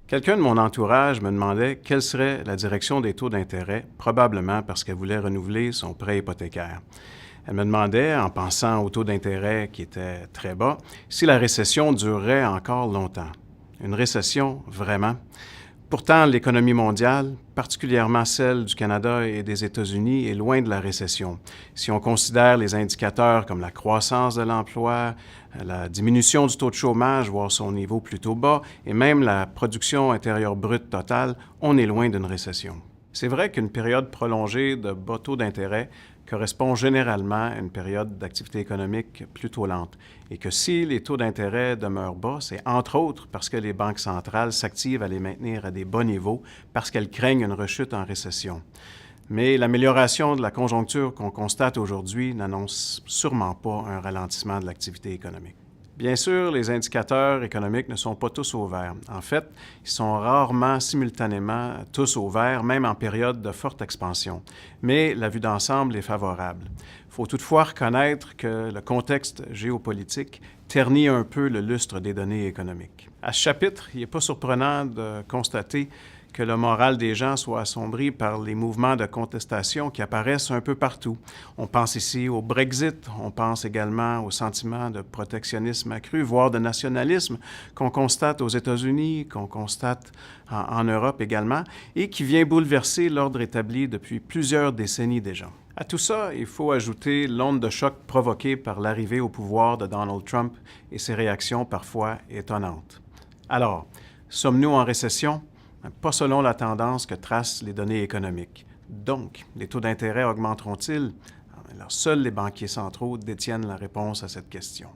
Quelqu'un de mon entourage me demandait quelle serait la direction des taux d'intérêt, probablement parce qu'elle voulait renouveler son prêt hypothécaire. Elle me demandait, en pensant au taux d'intérêt qui était très bas, si la récession durerait encore longtemps. Une récession, vraiment? Pourtant, l'économie mondiale, particulièrement celle du Canada et des États-Unis, est loin de la récession. Si on considère les indicateurs comme la croissance de l'emploi, la diminution du taux de chômage, voire son niveau plutôt bas, et même la production intérieure brute totale, on est loin d'une récession. C'est vrai qu'une période prolongée de bas taux d'intérêt correspond généralement à une période d'activité économique plutôt lente et que si les taux d'intérêt demeurent bas, c'est entre autres parce que les banques centrales s'activent à les maintenir à des bas niveaux parce qu'elles craignent une rechute en récession. Mais l'amélioration de la conjoncture qu'on constate aujourd'hui n'annonce sûrement pas un ralentissement de l'activité économique. Bien sûr, les indicateurs économiques ne sont pas tous au vert. En fait, ils sont rarement simultanément tous au vert, même en période de forte expansion. Mais la vue d'ensemble est favorable. Il faut toutefois reconnaître que le contexte géopolitique ternit un peu le lustre des données économiques. À ce chapitre, il n'est pas surprenant de constater que le moral des gens soit assombri par les mouvements de contestation qui apparaissent un peu partout. On pense ici au Brexit, on pense également au sentiment de protectionnisme accru, voire de nationalisme qu'on constate aux États-Unis, qu'on constate en Europe également, et qui vient bouleverser l'ordre établi depuis plusieurs décennies déjà. À tout ça, il faut ajouter l'onde de choc provoquée par l'arrivée au pouvoir de Donald Trump et ses réactions parfois étonnantes. Alors, sommes-nous en récession? Pas selon la tendance que tracent les données économiques. Donc, les taux d'intérêt augmenteront-ils? Alors, seuls les banquiers centraux détiennent la réponse à cette question.